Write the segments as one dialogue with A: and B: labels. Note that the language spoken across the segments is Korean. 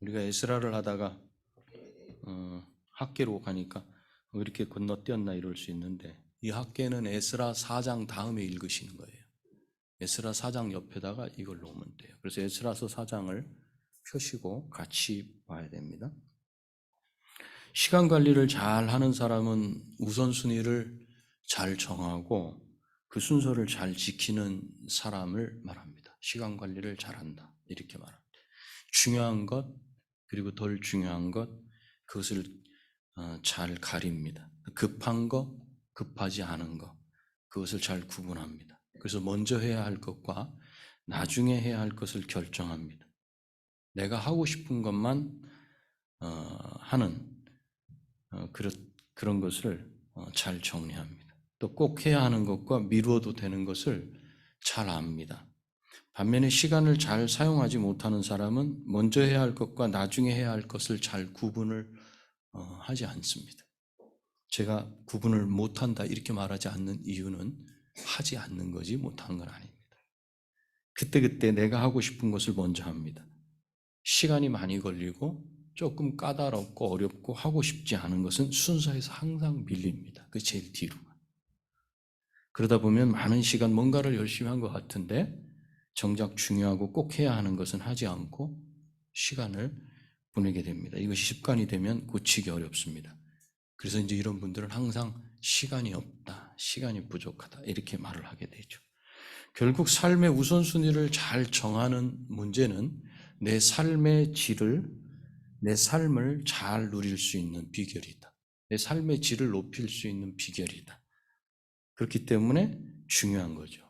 A: 우리가 에스라를 하다가 학계로 가니까 왜 이렇게 건너뛰었나 이럴 수 있는데, 이 학계는 에스라 4장 다음에 읽으시는 거예요. 에스라 4장 옆에다가 이걸 놓으면 돼요. 그래서 에스라서 4장을 펴시고 같이 봐야 됩니다. 시간 관리를 잘 하는 사람은 우선순위를 잘 정하고 그 순서를 잘 지키는 사람을 말합니다. 시간 관리를 잘한다, 이렇게 말합니다. 중요한 것 그리고 덜 중요한 것, 그것을 잘 가립니다. 급한 것, 급하지 않은 것, 그것을 잘 구분합니다. 그래서 먼저 해야 할 것과 나중에 해야 할 것을 결정합니다. 내가 하고 싶은 것만 하는 그런 것을 잘 정리합니다. 또 꼭 해야 하는 것과 미루어도 되는 것을 잘 압니다. 반면에 시간을 잘 사용하지 못하는 사람은 먼저 해야 할 것과 나중에 해야 할 것을 잘 구분을 하지 않습니다. 제가 구분을 못한다 이렇게 말하지 않는 이유는 하지 않는 거지 못한 건 아닙니다. 그때그때 내가 하고 싶은 것을 먼저 합니다. 시간이 많이 걸리고 조금 까다롭고 어렵고 하고 싶지 않은 것은 순서에서 항상 밀립니다. 그 제일 뒤로. 그러다 보면 많은 시간 뭔가를 열심히 한 것 같은데 정작 중요하고 꼭 해야 하는 것은 하지 않고 시간을 보내게 됩니다. 이것이 습관이 되면 고치기 어렵습니다. 그래서 이제 이런 분들은 항상 시간이 없다, 시간이 부족하다 이렇게 말을 하게 되죠. 결국 삶의 우선순위를 잘 정하는 문제는 내 삶의 질을, 내 삶을 잘 누릴 수 있는 비결이다. 내 삶의 질을 높일 수 있는 비결이다. 그렇기 때문에 중요한 거죠.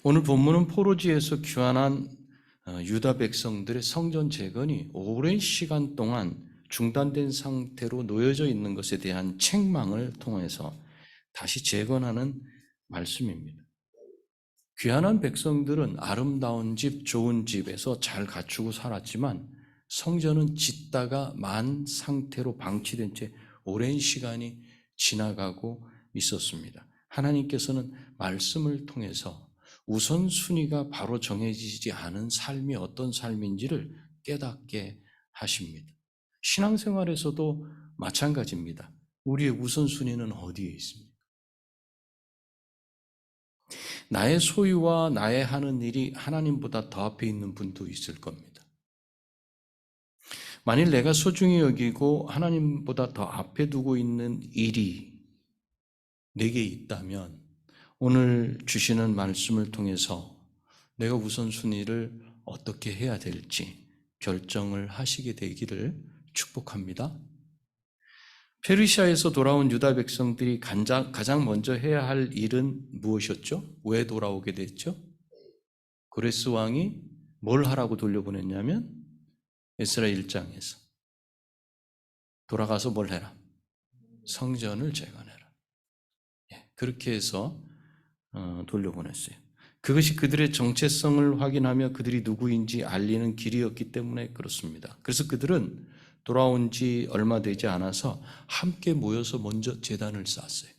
A: 오늘 본문은 포로지에서 귀환한 유다 백성들의 성전 재건이 오랜 시간 동안 중단된 상태로 놓여져 있는 것에 대한 책망을 통해서 다시 재건하는 말씀입니다. 귀환한 백성들은 아름다운 집, 좋은 집에서 잘 갖추고 살았지만 성전은 짓다가 만 상태로 방치된 채 오랜 시간이 지나가고 있었습니다. 하나님께서는 말씀을 통해서 우선순위가 바로 정해지지 않은 삶이 어떤 삶인지를 깨닫게 하십니다. 신앙생활에서도 마찬가지입니다. 우리의 우선순위는 어디에 있습니까? 나의 소유와 나의 하는 일이 하나님보다 더 앞에 있는 분도 있을 겁니다. 만일 내가 소중히 여기고 하나님보다 더 앞에 두고 있는 일이 내게 있다면 오늘 주시는 말씀을 통해서 내가 우선순위를 어떻게 해야 될지 결정을 하시게 되기를 축복합니다. 페르시아에서 돌아온 유다 백성들이 가장 먼저 해야 할 일은 무엇이었죠? 왜 돌아오게 됐죠? 고레스 왕이 뭘 하라고 돌려보냈냐면 에스라 1장에서 돌아가서 뭘 해라? 성전을 재건해라. 그렇게 해서 돌려보냈어요. 그것이 그들의 정체성을 확인하며 그들이 누구인지 알리는 길이었기 때문에 그렇습니다. 그래서 그들은 돌아온 지 얼마 되지 않아서 함께 모여서 먼저 제단을 쌓았어요.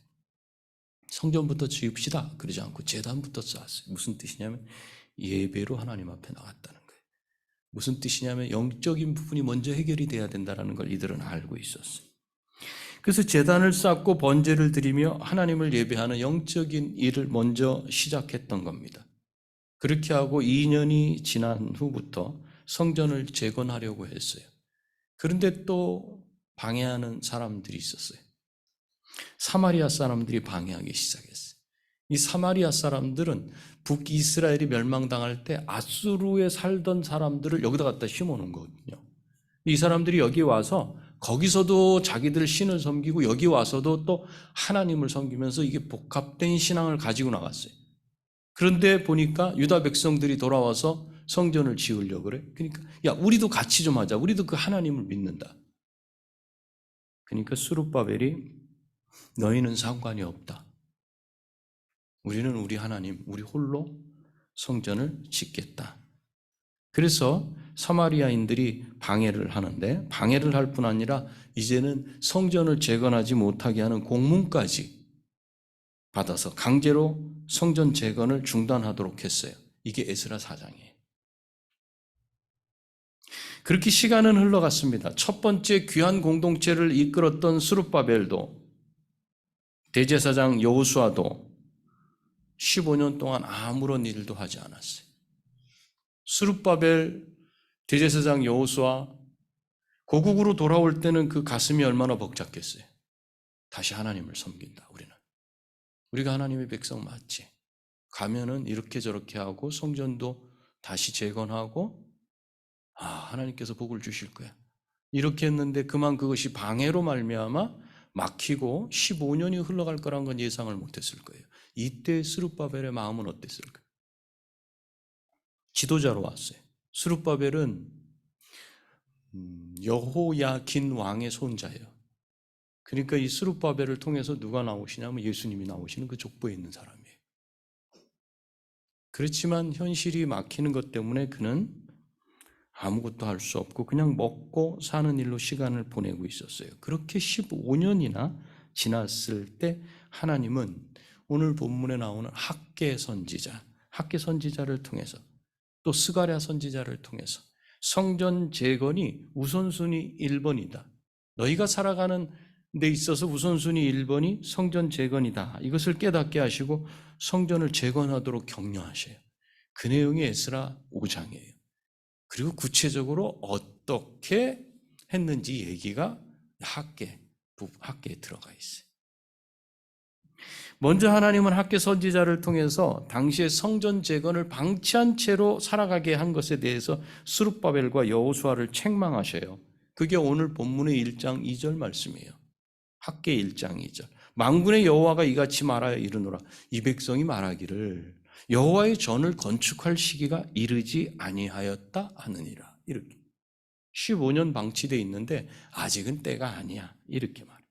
A: 성전부터 지읍시다 그러지 않고 제단부터 쌓았어요. 무슨 뜻이냐면 예배로 하나님 앞에 나갔다는 거예요. 무슨 뜻이냐면 영적인 부분이 먼저 해결이 돼야 된다는 걸 이들은 알고 있었어요. 그래서 제단을 쌓고 번제를 드리며 하나님을 예배하는 영적인 일을 먼저 시작했던 겁니다. 그렇게 하고 2년이 지난 후부터 성전을 재건하려고 했어요. 그런데 또 방해하는 사람들이 있었어요. 사마리아 사람들이 방해하기 시작했어요. 이 사마리아 사람들은 북이스라엘이 멸망당할 때 아수르에 살던 사람들을 여기다 갖다 심어놓은 거거든요. 이 사람들이 여기 와서 거기서도 자기들 신을 섬기고 여기 와서도 또 하나님을 섬기면서 이게 복합된 신앙을 가지고 나갔어요. 그런데 보니까 유다 백성들이 돌아와서 성전을 지으려고 그래. 그러니까 야 우리도 같이 좀 하자. 우리도 그 하나님을 믿는다. 그러니까 스룹바벨이 너희는 상관이 없다. 우리는 우리 하나님, 우리 홀로 성전을 짓겠다. 그래서 사마리아인들이 방해를 하는데 방해를 할 뿐 아니라 이제는 성전을 재건하지 못하게 하는 공문까지 받아서 강제로 성전 재건을 중단하도록 했어요. 이게 에스라 4장이에요. 그렇게 시간은 흘러갔습니다. 첫 번째 귀한 공동체를 이끌었던 스룹바벨도 대제사장 여호수아도 15년 동안 아무런 일도 하지 않았어요. 스룹바벨, 대제사장 여호수아 고국으로 돌아올 때는 그 가슴이 얼마나 벅찼겠어요. 다시 하나님을 섬긴다. 우리가 하나님의 백성 맞지? 가면은 이렇게 저렇게 하고 성전도 다시 재건하고 하나님께서 복을 주실 거야. 이렇게 했는데 그만 그것이 방해로 말미암아 막히고 15년이 흘러갈 거란 건 예상을 못했을 거예요. 이때 스룹바벨의 마음은 어땠을까? 지도자로 왔어요. 스룹바벨은 여호야긴 왕의 손자예요. 그러니까 이 스룹바벨을 통해서 누가 나오시냐면 예수님이 나오시는 그 족보에 있는 사람이에요. 그렇지만 현실이 막히는 것 때문에 그는 아무것도 할 수 없고 그냥 먹고 사는 일로 시간을 보내고 있었어요. 그렇게 15년이나 지났을 때 하나님은 오늘 본문에 나오는 학개 선지자를 통해서 또 스가랴 선지자를 통해서 성전 재건이 우선순위 1번이다. 너희가 살아가는 데 있어서 우선순위 1번이 성전 재건이다. 이것을 깨닫게 하시고 성전을 재건하도록 격려하셔요. 그 내용이 에스라 5장이에요. 그리고 구체적으로 어떻게 했는지 얘기가 학계에 들어가 있어요. 먼저 하나님은 학계 선지자를 통해서 당시의 성전 재건을 방치한 채로 살아가게 한 것에 대해서 스룹바벨과 여호수아를 책망하셔요. 그게 오늘 본문의 1장 2절 말씀이에요. 학계 1장 2절. 만군의 여호와가 이같이 말하여 이르노라. 이 백성이 말하기를 여호와의 전을 건축할 시기가 이르지 아니하였다 하느니라. 이렇게 15년 방치되어 있는데 아직은 때가 아니야. 이렇게 말해요.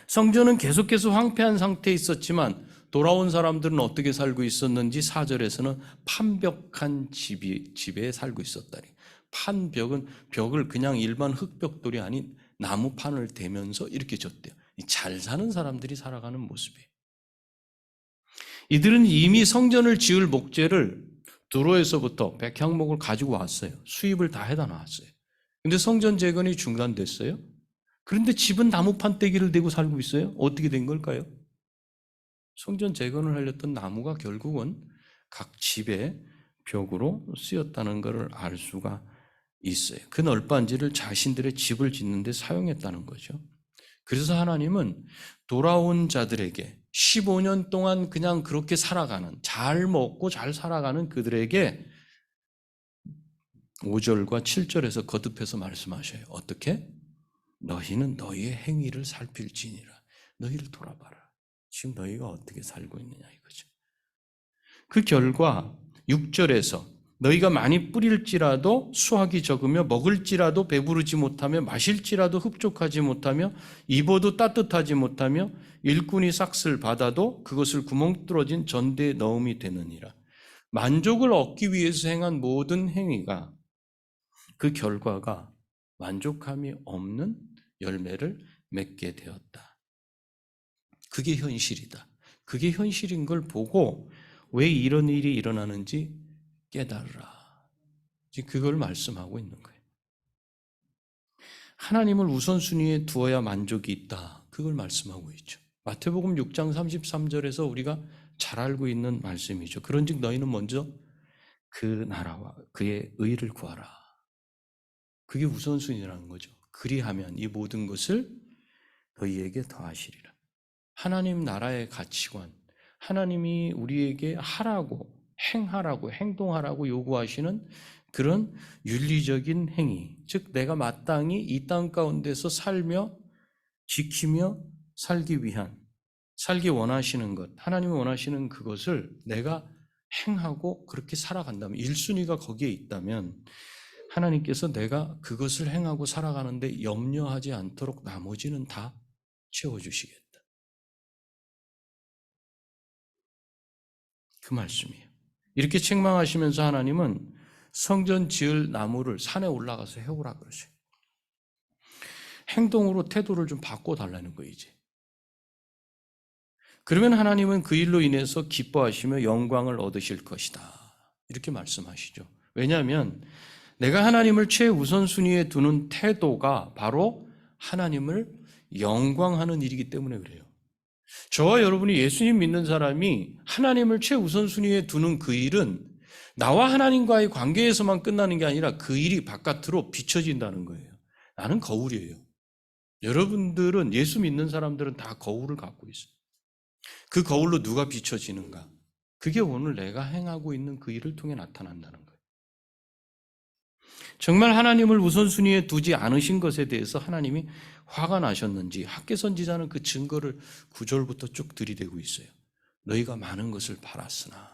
A: 성전은 계속해서 황폐한 상태에 있었지만 돌아온 사람들은 어떻게 살고 있었는지 4절에서는 판벽한 집에 살고 있었다니. 판벽은 벽을 그냥 일반 흙벽돌이 아닌 나무판을 대면서 이렇게 줬대요. 잘 사는 사람들이 살아가는 모습이에요. 이들은 이미 성전을 지을 목재를 두로에서부터 백향목을 가지고 왔어요. 수입을 다 해다 놨어요. 근데 성전 재건이 중단됐어요. 그런데 집은 나무판 떼기를 대고 살고 있어요. 어떻게 된 걸까요? 성전 재건을 하려던 나무가 결국은 각 집의 벽으로 쓰였다는 것을 알 수가 있어요. 그 널빤지를 자신들의 집을 짓는 데 사용했다는 거죠. 그래서 하나님은 돌아온 자들에게 15년 동안 그냥 그렇게 살아가는, 잘 먹고 잘 살아가는 그들에게 5절과 7절에서 거듭해서 말씀하셔요. 어떻게? 너희는 너희의 행위를 살필지니라. 너희를 돌아봐라. 지금 너희가 어떻게 살고 있느냐 이거죠. 그 결과 6절에서 너희가 많이 뿌릴지라도 수확이 적으며 먹을지라도 배부르지 못하며 마실지라도 흡족하지 못하며 입어도 따뜻하지 못하며 일꾼이 삭슬 받아도 그것을 구멍 뚫어진 전대에 넣음이 되느니라. 만족을 얻기 위해서 행한 모든 행위가 그 결과가 만족함이 없는 열매를 맺게 되었다. 그게 현실이다. 그게 현실인 걸 보고 왜 이런 일이 일어나는지 깨달으라. 지금 그걸 말씀하고 있는 거예요. 하나님을 우선순위에 두어야 만족이 있다. 그걸 말씀하고 있죠. 마태복음 6장 33절에서 우리가 잘 알고 있는 말씀이죠. 그런즉 너희는 먼저 그 나라와 그의 의를 구하라. 그게 우선순위라는 거죠. 그리하면 이 모든 것을 너희에게 더하시리라. 하나님 나라의 가치관, 하나님이 우리에게 하라고, 행하라고, 행동하라고 요구하시는 그런 윤리적인 행위, 즉 내가 마땅히 이 땅 가운데서 살며 지키며 살기 원하시는 것, 하나님이 원하시는 그것을 내가 행하고 그렇게 살아간다면, 1순위가 거기에 있다면 하나님께서 내가 그것을 행하고 살아가는데 염려하지 않도록 나머지는 다 채워주시겠다. 그 말씀이에요. 이렇게 책망하시면서 하나님은 성전 지을 나무를 산에 올라가서 해오라 그러세요. 행동으로 태도를 좀 바꿔달라는 거예요, 이제. 그러면 하나님은 그 일로 인해서 기뻐하시며 영광을 얻으실 것이다. 이렇게 말씀하시죠. 왜냐하면 내가 하나님을 최우선순위에 두는 태도가 바로 하나님을 영광하는 일이기 때문에 그래요. 저와 여러분이 예수님 믿는 사람이 하나님을 최우선순위에 두는 그 일은 나와 하나님과의 관계에서만 끝나는 게 아니라 그 일이 바깥으로 비춰진다는 거예요. 나는 거울이에요. 여러분들은, 예수 믿는 사람들은 다 거울을 갖고 있어요. 그 거울로 누가 비춰지는가? 그게 오늘 내가 행하고 있는 그 일을 통해 나타난다는 거예요. 정말 하나님을 우선순위에 두지 않으신 것에 대해서 하나님이 화가 나셨는지 학개 선지자는 그 증거를 9절부터 쭉 들이대고 있어요. 너희가 많은 것을 바랐으나,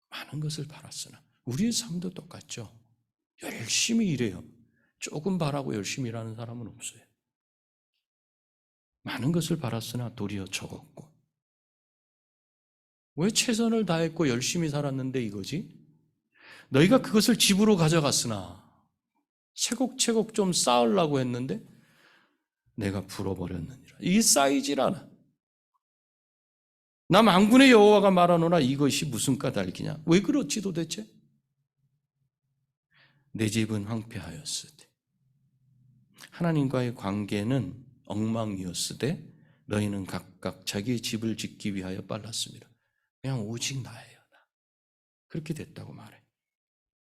A: 많은 것을 바랐으나. 우리의 삶도 똑같죠. 열심히 일해요. 조금 바라고 열심히 일하는 사람은 없어요. 많은 것을 바랐으나 도리어 적었고. 왜 최선을 다했고 열심히 살았는데 이거지? 너희가 그것을 집으로 가져갔으나 채곡채곡 좀 쌓으려고 했는데 내가 불어버렸느니라. 이게 쌓이질 않아. 나 만군의 여호와가 말하노라 이것이 무슨 까닭이냐? 왜 그렇지 도대체? 내 집은 황폐하였으되 하나님과의 관계는 엉망이었으되 너희는 각각 자기의 집을 짓기 위하여 빨랐습니다. 그냥 오직 나예요. 나. 그렇게 됐다고 말해.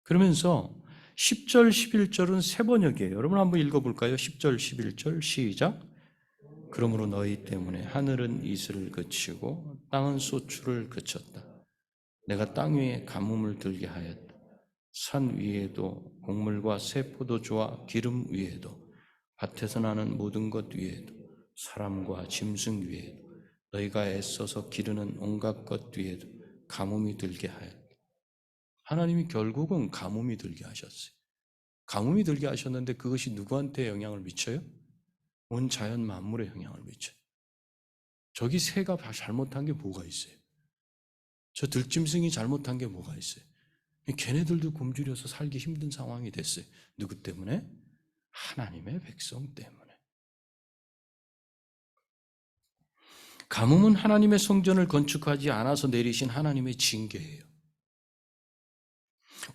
A: 그러면서 10절, 11절은 세 번역이에요. 여러분 한번 읽어볼까요? 10절, 11절 시작. 그러므로 너희 때문에 하늘은 이슬을 그치고 땅은 소출을 그쳤다. 내가 땅 위에 가뭄을 들게 하였다. 산 위에도 곡물과 새 포도주와 기름 위에도 밭에서 나는 모든 것 위에도 사람과 짐승 위에도 너희가 애써서 기르는 온갖 것 위에도 가뭄이 들게 하였다. 하나님이 결국은 가뭄이 들게 하셨어요. 가뭄이 들게 하셨는데 그것이 누구한테 영향을 미쳐요? 온 자연 만물에 영향을 미쳐요. 저기 새가 잘못한 게 뭐가 있어요? 저 들짐승이 잘못한 게 뭐가 있어요? 걔네들도 굶주려서 살기 힘든 상황이 됐어요. 누구 때문에? 하나님의 백성 때문에. 가뭄은 하나님의 성전을 건축하지 않아서 내리신 하나님의 징계예요.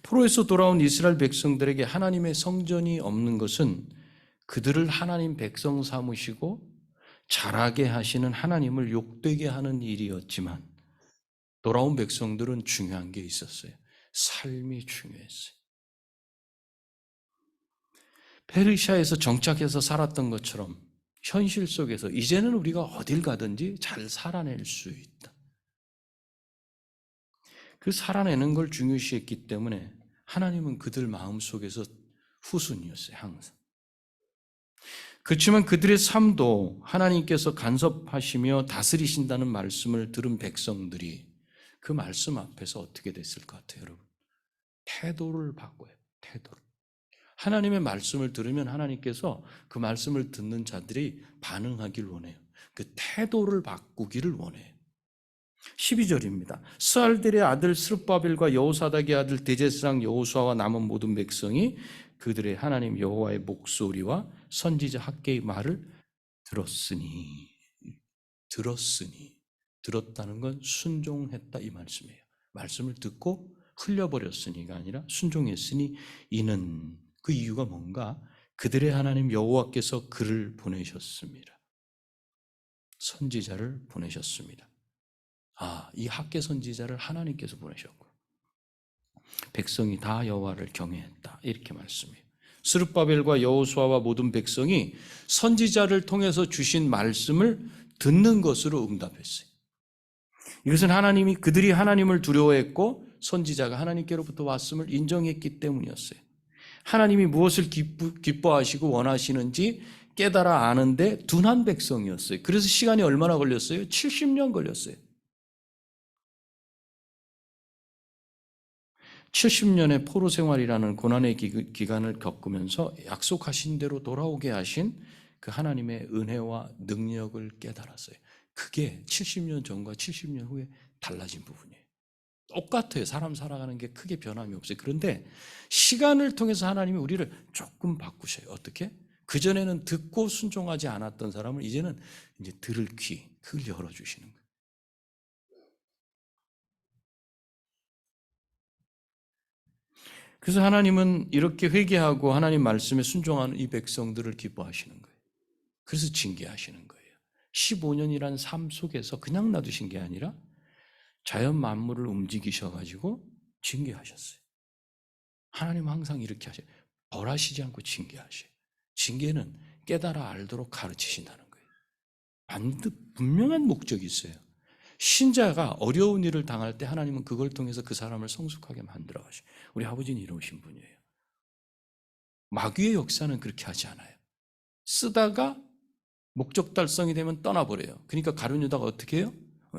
A: 포로에서 돌아온 이스라엘 백성들에게 하나님의 성전이 없는 것은 그들을 하나님 백성 삼으시고 자라게 하시는 하나님을 욕되게 하는 일이었지만 돌아온 백성들은 중요한 게 있었어요. 삶이 중요했어요. 페르시아에서 정착해서 살았던 것처럼 현실 속에서 이제는 우리가 어딜 가든지 잘 살아낼 수 있다. 그 살아내는 걸 중요시했기 때문에 하나님은 그들 마음속에서 후순이었어요. 항상. 그렇지만 그들의 삶도 하나님께서 간섭하시며 다스리신다는 말씀을 들은 백성들이 그 말씀 앞에서 어떻게 됐을 것 같아요, 여러분? 태도를 바꿔요. 태도를. 하나님의 말씀을 들으면 하나님께서 그 말씀을 듣는 자들이 반응하길 원해요. 그 태도를 바꾸기를 원해요. 12절입니다. 스알델의 아들 스룹바벨과 여호사닥의 아들 대제사장 여호수아와 남은 모든 백성이 그들의 하나님 여호와의 목소리와 선지자 학개의 말을 들었으니 들었다는 건 순종했다 이 말씀이에요. 말씀을 듣고 흘려버렸으니가 아니라 순종했으니 이는 그 이유가 뭔가 그들의 하나님 여호와께서 그를 보내셨습니다. 선지자를 보내셨습니다. 이 학개 선지자를 하나님께서 보내셨고 백성이 다 여호와를 경외했다 이렇게 말씀해요. 스룹바벨과 여호수아와 모든 백성이 선지자를 통해서 주신 말씀을 듣는 것으로 응답했어요. 이것은 하나님이 그들이 하나님을 두려워했고 선지자가 하나님께로부터 왔음을 인정했기 때문이었어요. 하나님이 무엇을 기뻐하시고 원하시는지 깨달아 아는데 둔한 백성이었어요. 그래서 시간이 얼마나 걸렸어요? 70년 걸렸어요. 70년의 포로 생활이라는 고난의 기간을 겪으면서 약속하신 대로 돌아오게 하신 그 하나님의 은혜와 능력을 깨달았어요. 그게 70년 전과 70년 후에 달라진 부분이에요. 똑같아요. 사람 살아가는 게 크게 변함이 없어요. 그런데 시간을 통해서 하나님이 우리를 조금 바꾸셔요. 어떻게? 그전에는 듣고 순종하지 않았던 사람을 이제는 이제 들을 귀, 그걸 열어주시는 거예요. 그래서 하나님은 이렇게 회개하고 하나님 말씀에 순종하는 이 백성들을 기뻐하시는 거예요. 그래서 징계하시는 거예요. 15년이란 삶 속에서 그냥 놔두신 게 아니라 자연 만물을 움직이셔가지고 징계하셨어요. 하나님은 항상 이렇게 하셔요. 벌하시지 않고 징계하셔요. 징계는 깨달아 알도록 가르치신다는 거예요. 분명한 목적이 있어요. 신자가 어려운 일을 당할 때 하나님은 그걸 통해서 그 사람을 성숙하게 만들어 가셔요. 우리 아버지는 이러신 분이에요. 마귀의 역사는 그렇게 하지 않아요. 쓰다가 목적 달성이 되면 떠나버려요. 그러니까 가룟 유다가 어떻게 해요?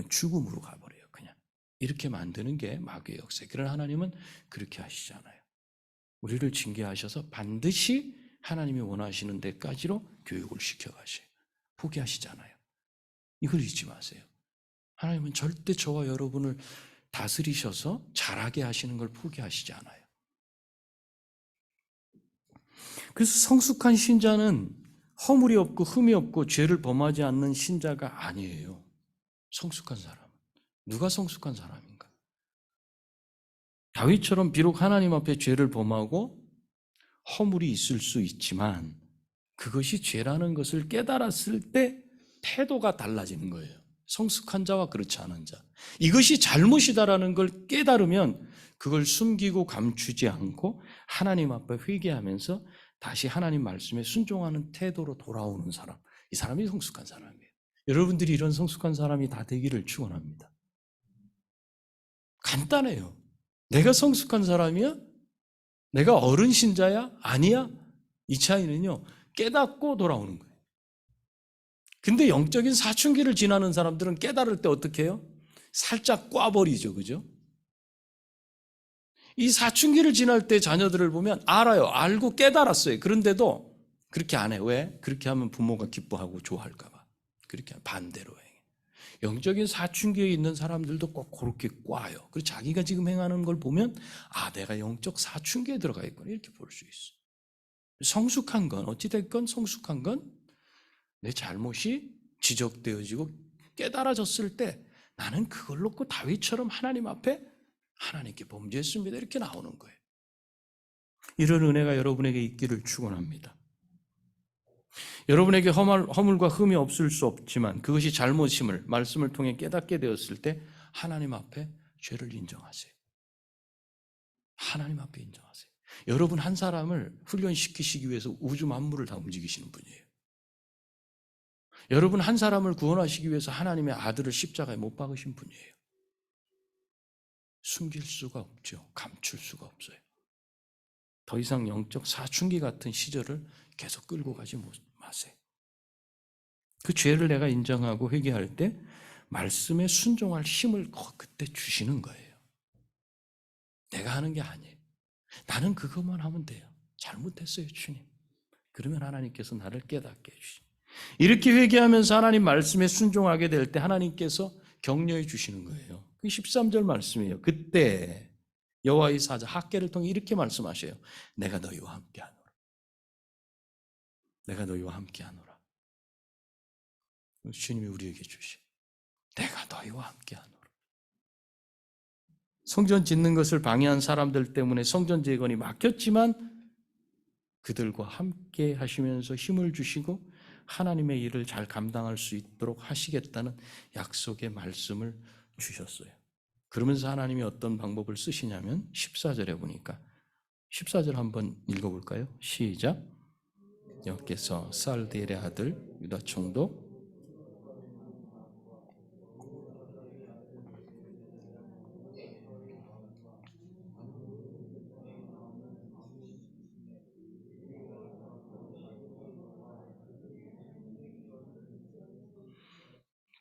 A: 죽음으로 가버려요. 그냥 이렇게 만드는 게 마귀의 역사예요. 그러나 하나님은 그렇게 하시잖아요. 우리를 징계하셔서 반드시 하나님이 원하시는 데까지로 교육을 시켜가셔요. 포기하시잖아요. 이걸 잊지 마세요. 하나님은 절대 저와 여러분을 다스리셔서 잘하게 하시는 걸 포기하시지 않아요. 그래서 성숙한 신자는 허물이 없고 흠이 없고 죄를 범하지 않는 신자가 아니에요. 성숙한 사람. 누가 성숙한 사람인가? 다윗처럼 비록 하나님 앞에 죄를 범하고 허물이 있을 수 있지만 그것이 죄라는 것을 깨달았을 때 태도가 달라지는 거예요. 성숙한 자와 그렇지 않은 자. 이것이 잘못이다라는 걸 깨달으면 그걸 숨기고 감추지 않고 하나님 앞에 회개하면서 다시 하나님 말씀에 순종하는 태도로 돌아오는 사람. 이 사람이 성숙한 사람이에요. 여러분들이 이런 성숙한 사람이 다 되기를 축원합니다. 간단해요. 내가 성숙한 사람이야? 내가 어른 신자야? 아니야? 이 차이는요, 깨닫고 돌아오는 거예요. 근데 영적인 사춘기를 지나는 사람들은 깨달을 때 어떻게 해요? 살짝 꽈버리죠. 그죠? 이 사춘기를 지날 때 자녀들을 보면 알아요. 알고 깨달았어요. 그런데도 그렇게 안 해. 왜? 그렇게 하면 부모가 기뻐하고 좋아할까 봐. 그렇게 반대로 해. 영적인 사춘기에 있는 사람들도 꼭 그렇게 꽈요. 그리고 자기가 지금 행하는 걸 보면 아, 내가 영적 사춘기에 들어가 있구나 이렇게 볼 수 있어. 성숙한 건 어찌됐건 성숙한 건 내 잘못이 지적되어지고 깨달아졌을 때 나는 그걸 놓고 다윗처럼 하나님 앞에 하나님께 범죄했습니다 이렇게 나오는 거예요. 이런 은혜가 여러분에게 있기를 축원합니다. 여러분에게 허물과 흠이 없을 수 없지만 그것이 잘못임을 말씀을 통해 깨닫게 되었을 때 하나님 앞에 죄를 인정하세요. 하나님 앞에 인정하세요. 여러분 한 사람을 훈련시키시기 위해서 우주 만물을 다 움직이시는 분이에요. 여러분 한 사람을 구원하시기 위해서 하나님의 아들을 십자가에 못 박으신 분이에요. 숨길 수가 없죠. 감출 수가 없어요. 더 이상 영적 사춘기 같은 시절을 계속 끌고 가지 마세요. 그 죄를 내가 인정하고 회개할 때 말씀에 순종할 힘을 그때 주시는 거예요. 내가 하는 게 아니에요. 나는 그것만 하면 돼요. 잘못했어요, 주님. 그러면 하나님께서 나를 깨닫게 해주시죠. 이렇게 회개하면서 하나님 말씀에 순종하게 될 때 하나님께서 격려해 주시는 거예요. 그 13절 말씀이에요. 그때 여호와의 사자 학개를 통해 이렇게 말씀하셔요. 내가 너희와 함께하노라. 내가 너희와 함께하노라. 주님이 우리에게 주신 내가 너희와 함께하노라. 성전 짓는 것을 방해한 사람들 때문에 성전 재건이 막혔지만 그들과 함께 하시면서 힘을 주시고 하나님의 일을 잘 감당할 수 있도록 하시겠다는 약속의 말씀을 주셨어요. 그러면서 하나님이 어떤 방법을 쓰시냐면 14절에 보니까 14절 한번 읽어볼까요? 시작. 여호와께서 살디엘의 아들 유다 총독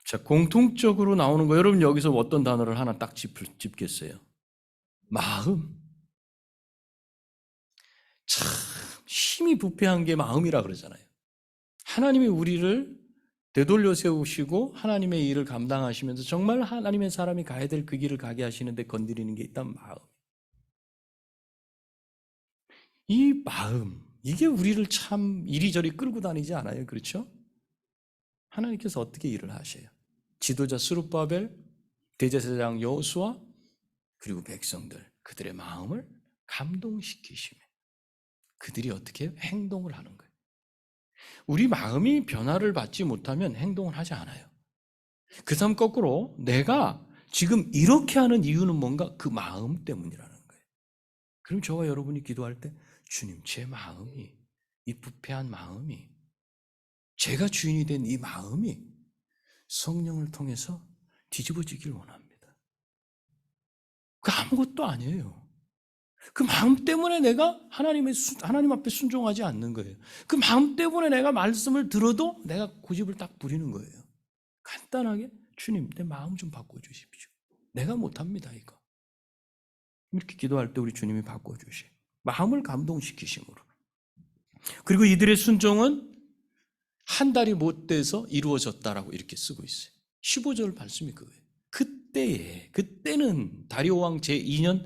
A: 자, 공통적으로 나오는 거 여러분 여기서 어떤 단어를 하나 딱 짚겠어요? 마음. 참 힘이 부패한 게 마음이라 그러잖아요. 하나님이 우리를 되돌려 세우시고 하나님의 일을 감당하시면서 정말 하나님의 사람이 가야 될 그 길을 가게 하시는데 건드리는 게 있단 마음. 이 마음, 이게 우리를 참 이리저리 끌고 다니지 않아요? 그렇죠? 하나님께서 어떻게 일을 하셔요? 지도자 스룹바벨, 대제사장 여호수아, 그리고 백성들, 그들의 마음을 감동시키시면 그들이 어떻게 해요? 행동을 하는 거예요. 우리 마음이 변화를 받지 못하면 행동을 하지 않아요. 그 다음 거꾸로 내가 지금 이렇게 하는 이유는 뭔가 그 마음 때문이라는 거예요. 그럼 저와 여러분이 기도할 때 주님, 제 마음이, 이 부패한 마음이, 제가 주인이 된 이 마음이 성령을 통해서 뒤집어지길 원합니다. 그 아무것도 아니에요. 그 마음 때문에 내가 하나님 앞에 순종하지 않는 거예요. 그 마음 때문에 내가 말씀을 들어도 내가 고집을 딱 부리는 거예요. 간단하게 주님, 내 마음 좀 바꿔주십시오. 내가 못합니다, 이거. 이렇게 기도할 때 우리 주님이 바꿔주시. 마음을 감동시키심으로. 그리고 이들의 순종은 한 달이 못 돼서 이루어졌다라고 이렇게 쓰고 있어요. 15절 말씀이 그거예요. 그때는 다리오 왕 제2년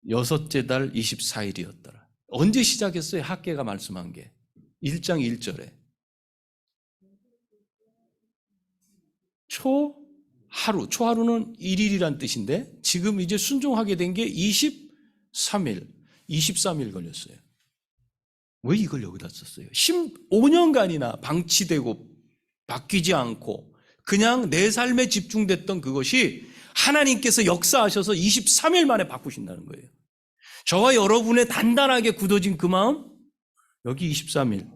A: 여섯째 달 24일이었더라. 언제 시작했어요? 학개가 말씀한 게 1장 1절에 초하루는 1일이란 뜻인데 지금 이제 순종하게 된 게 23일 걸렸어요. 왜 이걸 여기다 썼어요? 15년간이나 방치되고 바뀌지 않고 그냥 내 삶에 집중됐던 그것이 하나님께서 역사하셔서 23일 만에 바꾸신다는 거예요. 저와 여러분의 단단하게 굳어진 그 마음, 여기 23일,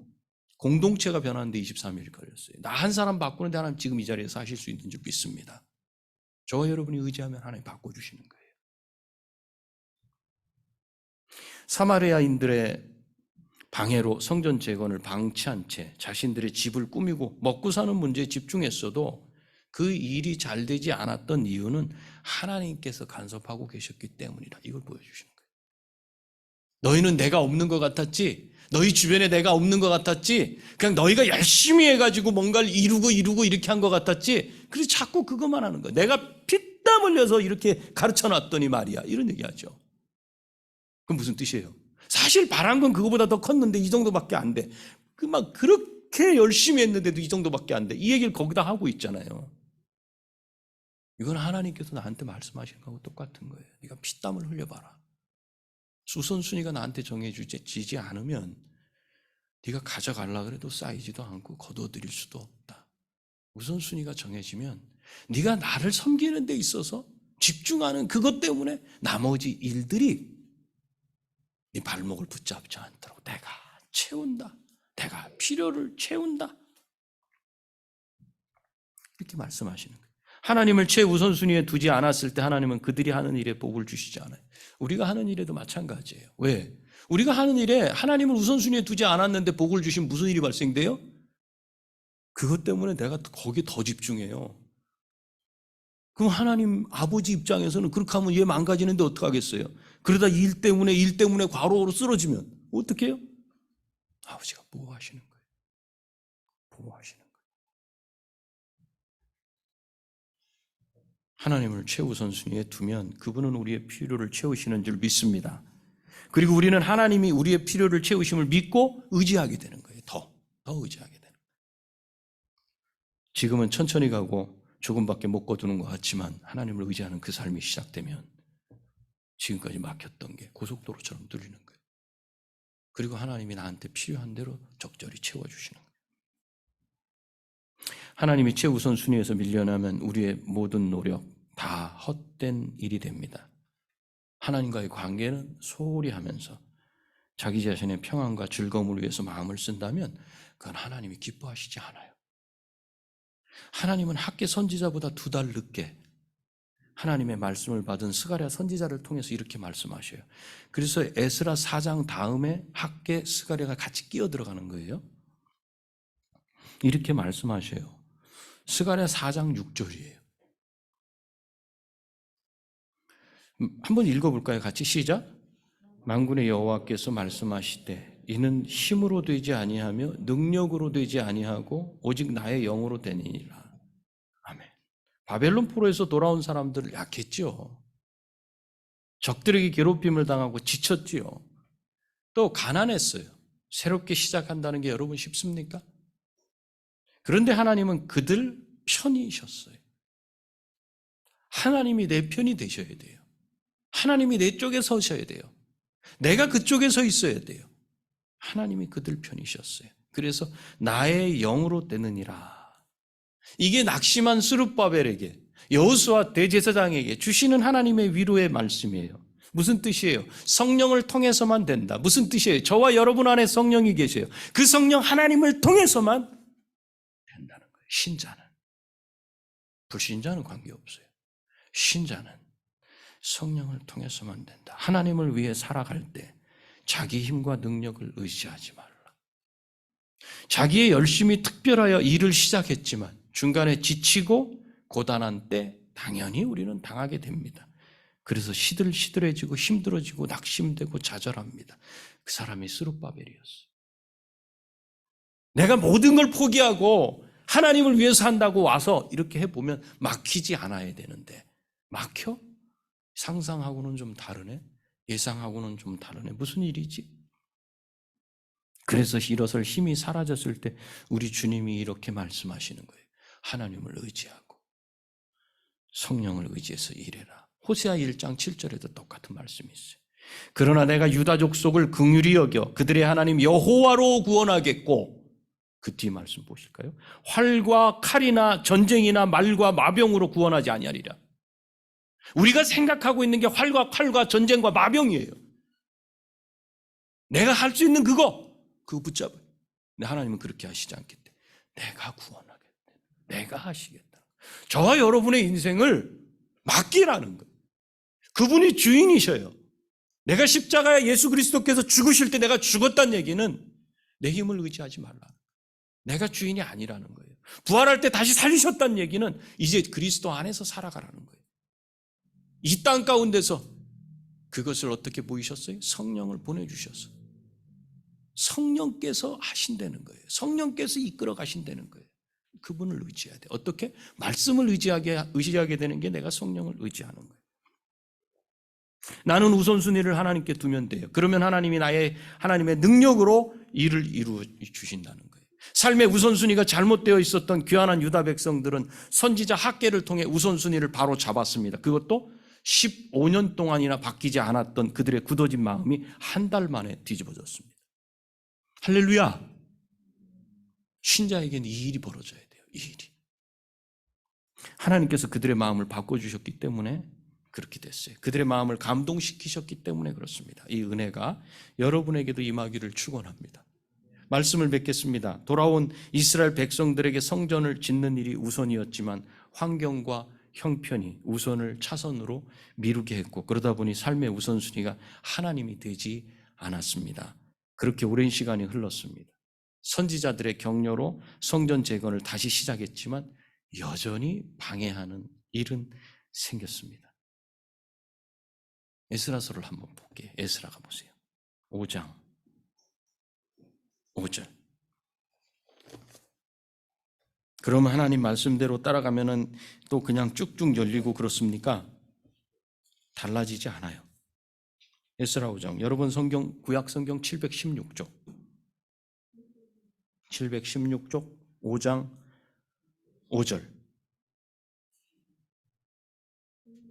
A: 공동체가 변하는데 23일이 걸렸어요. 나 한 사람 바꾸는데 하나님 지금 이 자리에 사실 수 있는 줄 믿습니다. 저와 여러분이 의지하면 하나님 바꿔주시는 거예요. 사마리아인들의 방해로 성전 재건을 방치한 채 자신들의 집을 꾸미고 먹고 사는 문제에 집중했어도 그 일이 잘 되지 않았던 이유는 하나님께서 간섭하고 계셨기 때문이다. 이걸 보여주시는 거예요. 너희는 내가 없는 것 같았지? 너희 주변에 내가 없는 것 같았지? 그냥 너희가 열심히 해가지고 뭔가를 이루고 이렇게 한 것 같았지? 그래서 자꾸 그것만 하는 거예요. 내가 피땀 흘려서 이렇게 가르쳐놨더니 말이야. 이런 얘기하죠. 그건 무슨 뜻이에요? 사실 바란 건 그거보다 더 컸는데 이 정도밖에 안 돼. 그렇게 열심히 했는데도 이 정도밖에 안 돼. 이 얘기를 거기다 하고 있잖아요. 이건 하나님께서 나한테 말씀하시는 거하고 똑같은 거예요. 네가 피땀을 흘려봐라. 우선순위가 나한테 정해지지 않으면 네가 가져가려고 해도 쌓이지도 않고 거둬들일 수도 없다. 우선순위가 정해지면 네가 나를 섬기는 데 있어서 집중하는 그것 때문에 나머지 일들이 네 발목을 붙잡지 않도록 내가 채운다. 내가 필요를 채운다. 이렇게 말씀하시는 거예요. 하나님을 최우선순위에 두지 않았을 때 하나님은 그들이 하는 일에 복을 주시지 않아요. 우리가 하는 일에도 마찬가지예요. 왜? 우리가 하는 일에 하나님을 우선순위에 두지 않았는데 복을 주시면 무슨 일이 발생돼요? 그것 때문에 내가 거기에 더 집중해요. 그럼 하나님 아버지 입장에서는 그렇게 하면 얘 망가지는데 어떡하겠어요? 그러다 일 때문에 과로로 쓰러지면 어떻게 해요? 아버지가 보호하시는 거예요. 보호하시는 거예요. 하나님을 최우선순위에 두면 그분은 우리의 필요를 채우시는 줄 믿습니다. 그리고 우리는 하나님이 우리의 필요를 채우심을 믿고 의지하게 되는 거예요. 더 의지하게 되는 거예요. 지금은 천천히 가고 조금밖에 못 거두는 것 같지만 하나님을 의지하는 그 삶이 시작되면 지금까지 막혔던 게 고속도로처럼 뚫리는 거예요. 그리고 하나님이 나한테 필요한 대로 적절히 채워주시는 거예요. 하나님이 최우선순위에서 밀려나면 우리의 모든 노력 다 헛된 일이 됩니다. 하나님과의 관계는 소홀히 하면서 자기 자신의 평안과 즐거움을 위해서 마음을 쓴다면 그건 하나님이 기뻐하시지 않아요. 하나님은 학개 선지자보다 2달 늦게 하나님의 말씀을 받은 스가랴 선지자를 통해서 이렇게 말씀하셔요. 그래서 에스라 4장 다음에 학개 스가랴가 같이 끼어 들어가는 거예요. 이렇게 말씀하셔요. 스가랴 4장 6절이에요. 한번 읽어볼까요? 같이 시작. 만군의 여호와께서 말씀하시되 이는 힘으로 되지 아니하며 능력으로 되지 아니하고 오직 나의 영으로 되니라. 아멘. 바벨론 포로에서 돌아온 사람들 약했죠. 적들에게 괴롭힘을 당하고 지쳤지요. 또 가난했어요. 새롭게 시작한다는 게 여러분 쉽습니까? 그런데 하나님은 그들 편이셨어요. 하나님이 내 편이 되셔야 돼요. 하나님이 내 쪽에 서셔야 돼요. 내가 그쪽에 서 있어야 돼요. 하나님이 그들 편이셨어요. 그래서 나의 영으로 되느니라. 이게 낙심한 스룹바벨에게, 여호수아 대제사장에게 주시는 하나님의 위로의 말씀이에요. 무슨 뜻이에요? 성령을 통해서만 된다. 무슨 뜻이에요? 저와 여러분 안에 성령이 계세요. 그 성령 하나님을 통해서만 된다는 거예요. 신자는. 불신자는 관계없어요. 신자는 성령을 통해서만 된다. 하나님을 위해 살아갈 때 자기 힘과 능력을 의지하지 말라. 자기의 열심히 특별하여 일을 시작했지만 중간에 지치고 고단한 때 당연히 우리는 당하게 됩니다. 그래서 시들시들해지고 힘들어지고 낙심되고 좌절합니다. 그 사람이 스룹바벨이었어요. 내가 모든 걸 포기하고 하나님을 위해서 한다고 와서 이렇게 해보면 막히지 않아야 되는데 막혀? 상상하고는 좀 다르네. 예상하고는 좀 다르네. 무슨 일이지? 그래서 일어설 힘이 사라졌을 때 우리 주님이 이렇게 말씀하시는 거예요. 하나님을 의지하고 성령을 의지해서 일해라. 호세아 1장 7절에도 똑같은 말씀이 있어요. 그러나 내가 유다 족속을 긍휼히 여겨 그들의 하나님 여호와로 구원하겠고, 그 뒤 말씀 보실까요? 활과 칼이나 전쟁이나 말과 마병으로 구원하지 아니하리라. 우리가 생각하고 있는 게 활과 칼과 전쟁과 마병이에요. 내가 할 수 있는 그거 붙잡아요. 근데 하나님은 그렇게 하시지 않기 때문에 내가 구원하겠다. 내가 하시겠다. 저와 여러분의 인생을 맡기라는 거예요. 그분이 주인이셔요. 내가 십자가에 예수 그리스도께서 죽으실 때 내가 죽었다는 얘기는 내 힘을 의지하지 말라. 내가 주인이 아니라는 거예요. 부활할 때 다시 살리셨다는 얘기는 이제 그리스도 안에서 살아가라는 거예요. 이 땅 가운데서 그것을 어떻게 보이셨어요? 성령을 보내주셔서 성령께서 하신다는 거예요. 성령께서 이끌어 가신다는 거예요. 그분을 의지해야 돼. 어떻게? 말씀을 의지하게 되는 게 내가 성령을 의지하는 거예요. 나는 우선순위를 하나님께 두면 돼요. 그러면 하나님이 하나님의 능력으로 일을 이루어 주신다는 거예요. 삶의 우선순위가 잘못되어 있었던 귀환한 유다 백성들은 선지자 학개를 통해 우선순위를 바로 잡았습니다. 그것도 15년 동안이나 바뀌지 않았던 그들의 굳어진 마음이 한 달 만에 뒤집어졌습니다. 할렐루야! 신자에게는 이 일이 벌어져야 돼요. 이 일이. 하나님께서 그들의 마음을 바꿔주셨기 때문에 그렇게 됐어요. 그들의 마음을 감동시키셨기 때문에 그렇습니다. 이 은혜가 여러분에게도 임하기를 축원합니다. 말씀을 맺겠습니다. 돌아온 이스라엘 백성들에게 성전을 짓는 일이 우선이었지만 환경과 형편이 우선을 차선으로 미루게 했고, 그러다 보니 삶의 우선순위가 하나님이 되지 않았습니다. 그렇게 오랜 시간이 흘렀습니다. 선지자들의 격려로 성전 재건을 다시 시작했지만 여전히 방해하는 일은 생겼습니다. 에스라서를 한번 볼게요. 에스라가 보세요. 5장 5절. 그러면 하나님 말씀대로 따라가면은 또 그냥 쭉쭉 열리고 그렇습니까? 달라지지 않아요. 에스라 5장. 여러분 성경, 구약 성경 716쪽. 716쪽 5장 5절.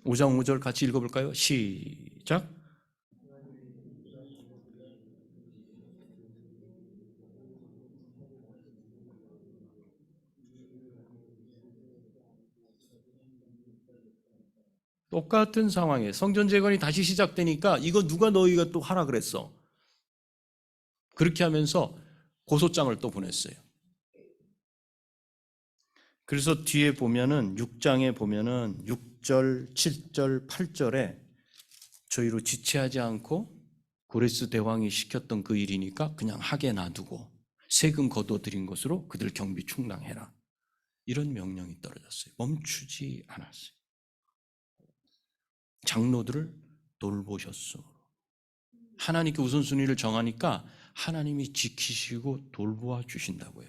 A: 5장 5절 같이 읽어볼까요? 시작. 똑같은 상황에 성전 재건이 다시 시작되니까 이거 누가 너희가 또 하라 그랬어? 그렇게 하면서 고소장을 또 보냈어요. 그래서 뒤에 보면은 6장에 보면은 6절, 7절, 8절에 저희로 지체하지 않고 고레스 대왕이 시켰던 그 일이니까 그냥 하게 놔두고 세금 거둬들인 것으로 그들 경비 충당해라. 이런 명령이 떨어졌어요. 멈추지 않았어요. 장로들을 돌보셨으므로. 하나님께 우선순위를 정하니까 하나님이 지키시고 돌보아 주신다고요.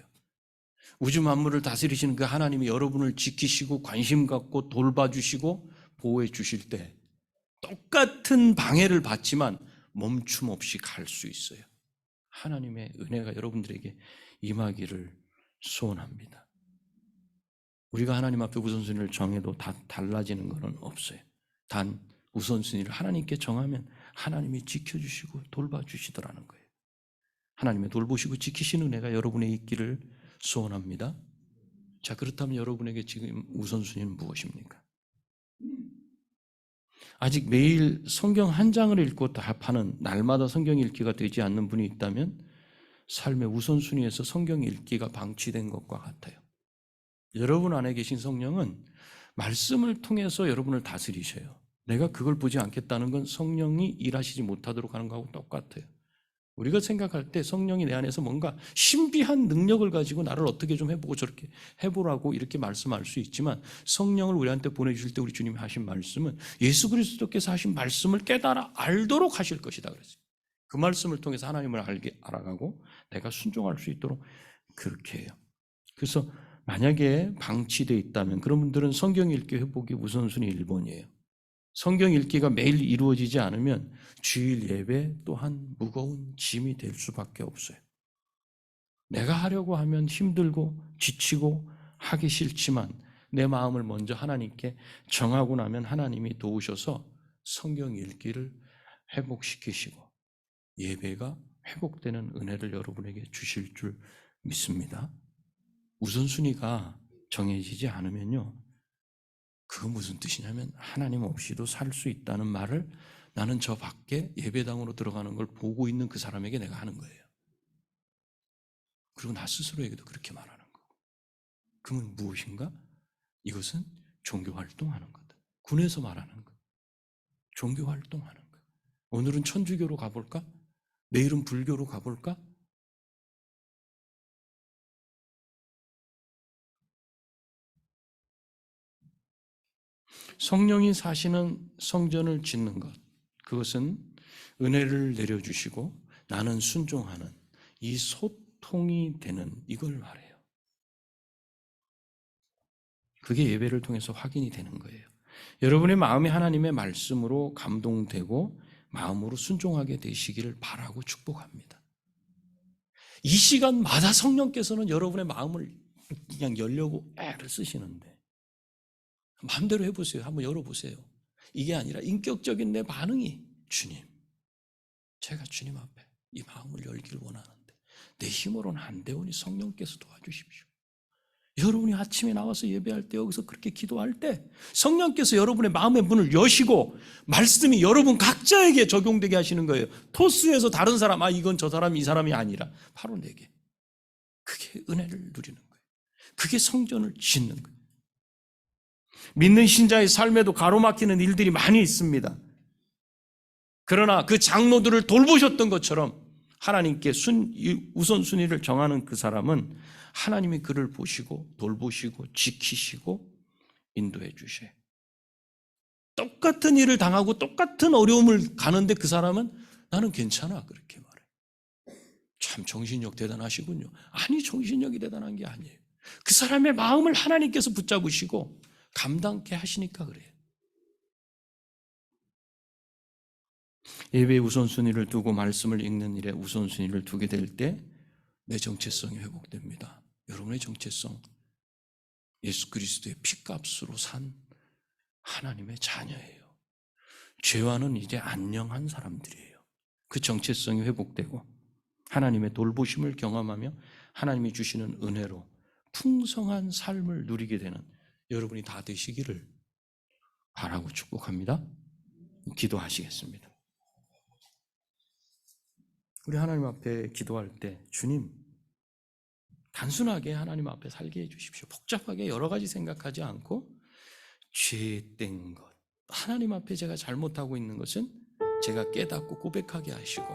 A: 우주 만물을 다스리시는 그 하나님이 여러분을 지키시고 관심 갖고 돌봐주시고 보호해 주실 때 똑같은 방해를 받지만 멈춤 없이 갈 수 있어요. 하나님의 은혜가 여러분들에게 임하기를 소원합니다. 우리가 하나님 앞에 우선순위를 정해도 다 달라지는 것은 없어요. 단 우선순위를 하나님께 정하면 하나님이 지켜주시고 돌봐주시더라는 거예요. 하나님의 돌보시고 지키시는 은혜가 여러분의 있기를 소원합니다. 자, 그렇다면 여러분에게 지금 우선순위는 무엇입니까? 아직 매일 성경 한 장을 읽고 답하는 날마다 성경 읽기가 되지 않는 분이 있다면 삶의 우선순위에서 성경 읽기가 방치된 것과 같아요. 여러분 안에 계신 성령은 말씀을 통해서 여러분을 다스리셔요. 내가 그걸 보지 않겠다는 건 성령이 일하시지 못하도록 하는 거하고 똑같아요. 우리가 생각할 때 성령이 내 안에서 뭔가 신비한 능력을 가지고 나를 어떻게 좀 해보고 저렇게 해보라고 이렇게 말씀할 수 있지만, 성령을 우리한테 보내주실 때 우리 주님이 하신 말씀은 예수 그리스도께서 하신 말씀을 깨달아 알도록 하실 것이다 그랬어요. 그 말씀을 통해서 하나님을 알아가고 내가 순종할 수 있도록 그렇게 해요. 그래서 만약에 방치되어 있다면 그런 분들은 성경 읽기 회복이 우선순위 1번이에요. 성경 읽기가 매일 이루어지지 않으면 주일 예배 또한 무거운 짐이 될 수밖에 없어요. 내가 하려고 하면 힘들고 지치고 하기 싫지만 내 마음을 먼저 하나님께 정하고 나면 하나님이 도우셔서 성경 읽기를 회복시키시고 예배가 회복되는 은혜를 여러분에게 주실 줄 믿습니다. 우선순위가 정해지지 않으면요, 그건 무슨 뜻이냐면 하나님 없이도 살 수 있다는 말을 나는 저 밖에 예배당으로 들어가는 걸 보고 있는 그 사람에게 내가 하는 거예요. 그리고 나 스스로에게도 그렇게 말하는 거고. 그러면 무엇인가? 이것은 종교활동하는 거다. 군에서 말하는 거. 종교활동하는 거. 오늘은 천주교로 가볼까? 내일은 불교로 가볼까? 성령이 사시는 성전을 짓는 것, 그것은 은혜를 내려주시고 나는 순종하는 이 소통이 되는 이걸 말해요. 그게 예배를 통해서 확인이 되는 거예요. 여러분의 마음이 하나님의 말씀으로 감동되고 마음으로 순종하게 되시기를 바라고 축복합니다. 이 시간마다 성령께서는 여러분의 마음을 그냥 열려고 애를 쓰시는데 마음대로 해보세요. 한번 열어보세요. 이게 아니라 인격적인 내 반응이 주님, 제가 주님 앞에 이 마음을 열기를 원하는데 내 힘으로는 안 되오니 성령께서 도와주십시오. 여러분이 아침에 나와서 예배할 때 여기서 그렇게 기도할 때 성령께서 여러분의 마음의 문을 여시고 말씀이 여러분 각자에게 적용되게 하시는 거예요. 토스에서 다른 사람, 이건 저 사람 이 사람이 아니라 바로 내게. 그게 은혜를 누리는 거예요. 그게 성전을 짓는 거예요. 믿는 신자의 삶에도 가로막히는 일들이 많이 있습니다. 그러나 그 장로들을 돌보셨던 것처럼 하나님께 우선순위를 정하는 그 사람은 하나님이 그를 보시고 돌보시고 지키시고 인도해 주셔요. 똑같은 일을 당하고 똑같은 어려움을 가는데 그 사람은 나는 괜찮아 그렇게 말해. 참 정신력 대단하시군요. 아니, 정신력이 대단한 게 아니에요. 그 사람의 마음을 하나님께서 붙잡으시고 감당케 하시니까 그래요. 예배의 우선순위를 두고 말씀을 읽는 일에 우선순위를 두게 될 때 내 정체성이 회복됩니다. 여러분의 정체성, 예수 그리스도의 피값으로 산 하나님의 자녀예요. 죄와는 이제 안녕한 사람들이에요. 그 정체성이 회복되고 하나님의 돌보심을 경험하며 하나님이 주시는 은혜로 풍성한 삶을 누리게 되는 여러분이 다 되시기를 바라고 축복합니다. 기도하시겠습니다. 우리 하나님 앞에 기도할 때 주님, 단순하게 하나님 앞에 살게 해주십시오. 복잡하게 여러 가지 생각하지 않고 죄된 것, 하나님 앞에 제가 잘못하고 있는 것은 제가 깨닫고 고백하게 하시고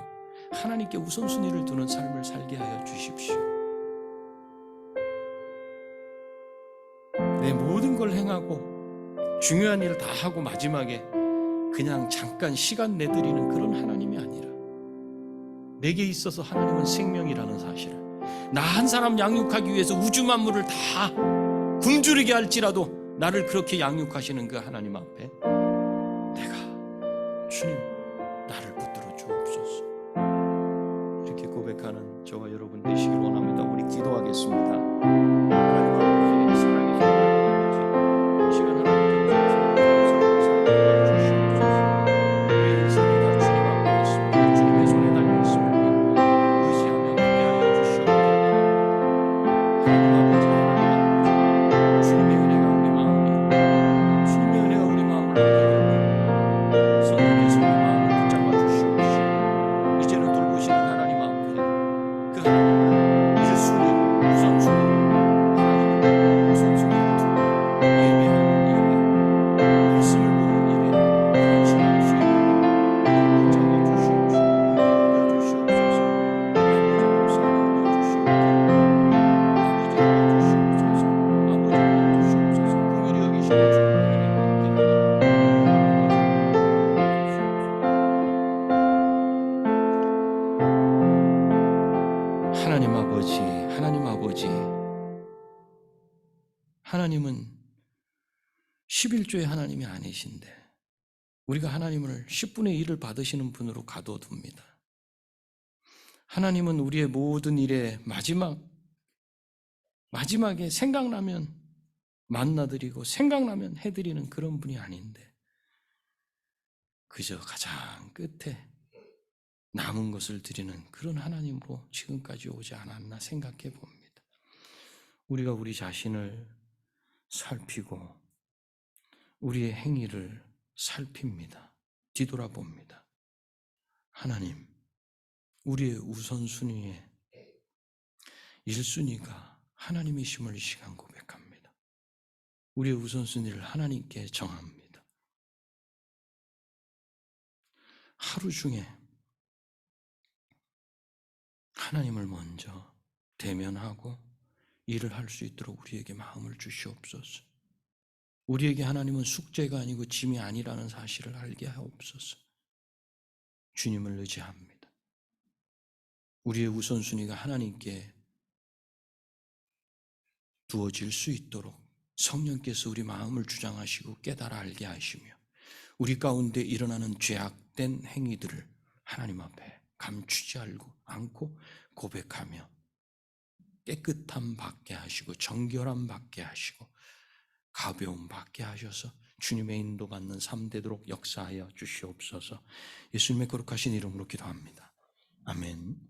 A: 하나님께 우선순위를 두는 삶을 살게 하여 주십시오. 내 모든 걸 행하고 중요한 일을 다 하고 마지막에 그냥 잠깐 시간 내드리는 그런 하나님이 아니라 내게 있어서 하나님은 생명이라는 사실을, 나 한 사람 양육하기 위해서 우주 만물을 다 굶주리게 할지라도 나를 그렇게 양육하시는 그 하나님 앞에 내가 주님 나를 붙들어 주옵소서 이렇게 고백하는 저와 여러분 되시길 원합니다. 우리 기도하겠습니다. 하나님 오지. 하나님은 11조의 하나님이 아니신데 우리가 하나님을 10분의 1을 받으시는 분으로 가둬둡니다. 하나님은 우리의 모든 일의 마지막에 생각나면 만나드리고 생각나면 해드리는 그런 분이 아닌데 그저 가장 끝에 남은 것을 드리는 그런 하나님으로 지금까지 오지 않았나 생각해 봅니다. 우리가 우리 자신을 살피고 우리의 행위를 살핍니다. 뒤돌아봅니다. 하나님, 우리의 우선순위에 1순위가 하나님이심을 이 시간 고백합니다. 우리의 우선순위를 하나님께 정합니다. 하루 중에 하나님을 먼저 대면하고 일을 할 수 있도록 우리에게 마음을 주시옵소서. 우리에게 하나님은 숙제가 아니고 짐이 아니라는 사실을 알게 하옵소서. 주님을 의지합니다. 우리의 우선순위가 하나님께 두어질 수 있도록 성령께서 우리 마음을 주장하시고 깨달아 알게 하시며 우리 가운데 일어나는 죄악된 행위들을 하나님 앞에 감추지 않고 고백하며 깨끗함 받게 하시고 정결함 받게 하시고 가벼움 받게 하셔서 주님의 인도받는 삶 되도록 역사하여 주시옵소서. 예수님의 거룩하신 이름으로 기도합니다. 아멘.